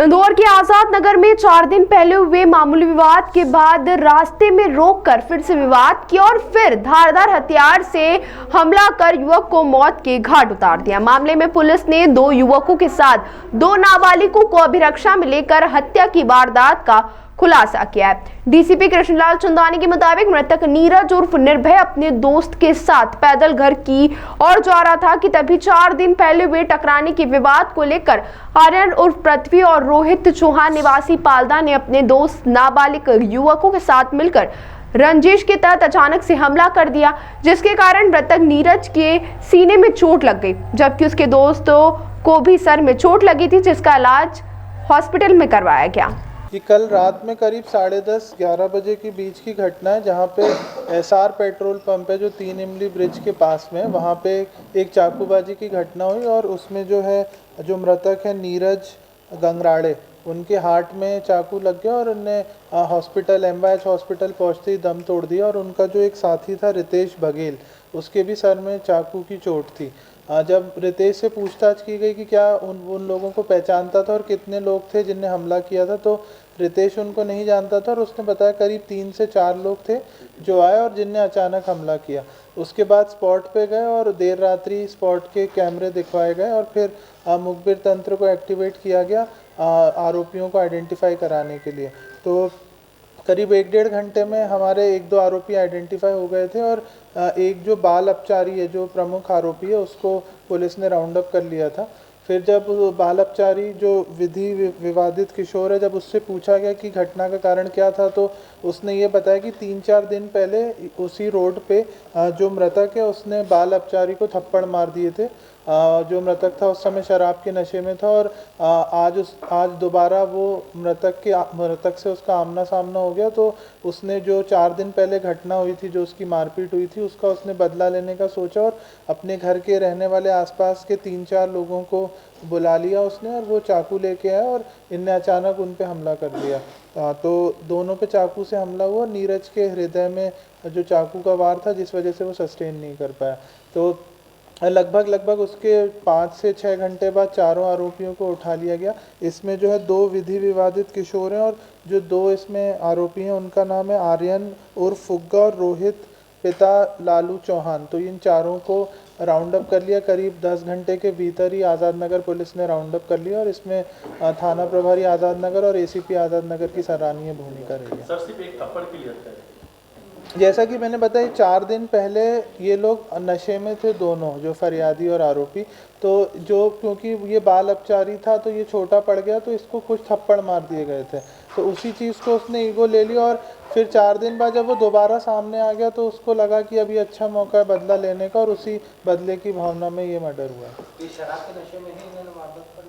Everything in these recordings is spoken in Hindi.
इंदौर के आजाद नगर में 4 दिन पहले हुए मामूली विवाद के बाद रास्ते में रोककर फिर से विवाद किया और फिर धारदार हथियार से हमला कर युवक को मौत के घाट उतार दिया। मामले में पुलिस ने 2 युवकों के साथ 2 नाबालिगों को अभिरक्षा में लेकर हत्या की वारदात का खुलासा किया है। डीसीपी कृष्णलाल चंदानी के मुताबिक मृतक नीरज उर्फ निर्भय अपने दोस्त के साथ पैदल घर की ओर जा रहा था कि तभी 4 दिन पहले हुए टकराने के विवाद को लेकर आर्यन उर्फ पृथ्वी और रोहित चौहान निवासी पालदा ने अपने दोस्त नाबालिग युवकों के साथ मिलकर रंजिश के तहत अचानक से हमला कर दिया, जिसके कारण मृतक नीरज के सीने में चोट लग गई, जबकि उसके दोस्तों को भी सर में चोट लगी थी, जिसका इलाज हॉस्पिटल में करवाया गया। कि कल रात में करीब 10:30-11 बजे के बीच की घटना है, जहाँ पे एसआर पेट्रोल पंप है जो 3 इमली ब्रिज के पास में है। वहाँ पे एक चाकूबाजी की घटना हुई और उसमें जो मृतक है नीरज गंगराड़े, उनके हार्ट में चाकू लग गया और उन्हें हॉस्पिटल MYH हॉस्पिटल पहुँचते ही दम तोड़ दिया। और उनका जो एक साथी था रितेश बघेल, उसके भी सर में चाकू की चोट थी। जब रितेश से पूछताछ की गई कि क्या उन लोगों को पहचानता था और कितने लोग थे जिनने हमला किया था, तो रितेश उनको नहीं जानता था और उसने बताया करीब 3 से 4 लोग थे जो आए और जिनने अचानक हमला किया। उसके बाद स्पॉट पे गए और देर रात्रि स्पॉट के कैमरे दिखवाए गए और फिर मुखबिर तंत्र को एक्टिवेट किया गया आरोपियों को आइडेंटिफाई कराने के लिए। तो करीब 1-1.5 घंटे में हमारे 1-2 आरोपी आइडेंटिफाई हो गए थे और एक जो बाल अपचारी है, जो प्रमुख आरोपी है, उसको पुलिस ने राउंड अप कर लिया था। फिर जब बाल अपचारी जो विधि विवादित किशोर है, जब उससे पूछा गया कि घटना का कारण क्या था, तो उसने ये बताया कि 3-4 दिन पहले उसी रोड पे जो मृतक है उसने बाल अपचारी को थप्पड़ मार दिए थे। जो मृतक था उस समय शराब के नशे में था और आज दोबारा वो मृतक से उसका आमना सामना हो गया। तो उसने जो 4 दिन पहले घटना हुई थी, जो उसकी मारपीट हुई थी, उसका उसने बदला लेने का सोचा और अपने घर के रहने वाले आसपास के 3-4 लोगों को बुला लिया उसने और वो चाकू लेके आया और इनने अचानक उन पे हमला कर दिया। तो दोनों पे चाकू से हमला हुआ। नीरज के हृदय में जो चाकू का वार था, जिस वजह से वो सस्टेन नहीं कर पाया। तो लगभग उसके 5 से 6 घंटे बाद चारों आरोपियों को उठा लिया गया। इसमें जो है 2 विधि विवादित किशोर हैं और जो 2 इसमें आरोपी हैं उनका नाम है आर्यन उर्फ फुग्गा और रोहित पिता लालू चौहान। तो इन चारों को राउंड अप कर लिया। करीब 10 घंटे के भीतर ही आज़ाद नगर पुलिस ने राउंड अप कर लिया और इसमें थाना प्रभारी आज़ाद नगर और ACP आज़ाद नगर की सराहनीय भूमिका रही है। सर, सिर्फ एक थप्पड़ के लिए जैसा कि मैंने बताया, 4 दिन पहले ये लोग नशे में थे, दोनों जो फरियादी और आरोपी। तो क्योंकि ये बाल अपचारी था तो ये छोटा पड़ गया, तो इसको कुछ थप्पड़ मार दिए गए थे। तो उसी चीज़ को उसने ईगो ले लिया और फिर 4 दिन बाद जब वो दोबारा सामने आ गया तो उसको लगा कि अभी अच्छा मौका है बदला लेने का और उसी बदले की भावना में ये मर्डर हुआ है। शराब के नशे में ही इन्होंने वारदात कर दी?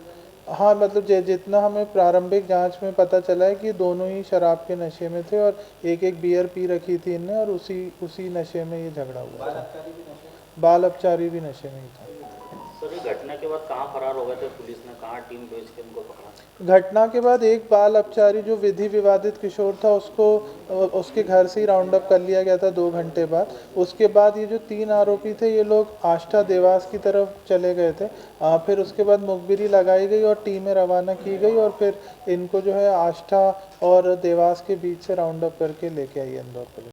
हाँ, मतलब जितना हमें प्रारंभिक जांच में पता चला है कि दोनों ही शराब के नशे में थे और एक बियर पी रखी थी इनने और उसी नशे में ये झगड़ा हुआ था। बाल अपचारी भी नशे में ही था। सर, ये घटना के बाद कहाँ फरार हो गए थे? पुलिस ने कहाँ टीम भेज के उनको पकड़ा? घटना के बाद एक बाल अपचारी जो विधि विवादित किशोर था उसको उसके घर से ही राउंड अप कर लिया गया था 2 घंटे बाद। उसके बाद ये जो 3 आरोपी थे ये लोग आष्टा देवास की तरफ चले गए थे। फिर उसके बाद मुखबिरी लगाई गई और टीमें रवाना की गई और फिर इनको जो है आष्टा और देवास के बीच से राउंड अप करके लेके आई इंदौर पुलिस।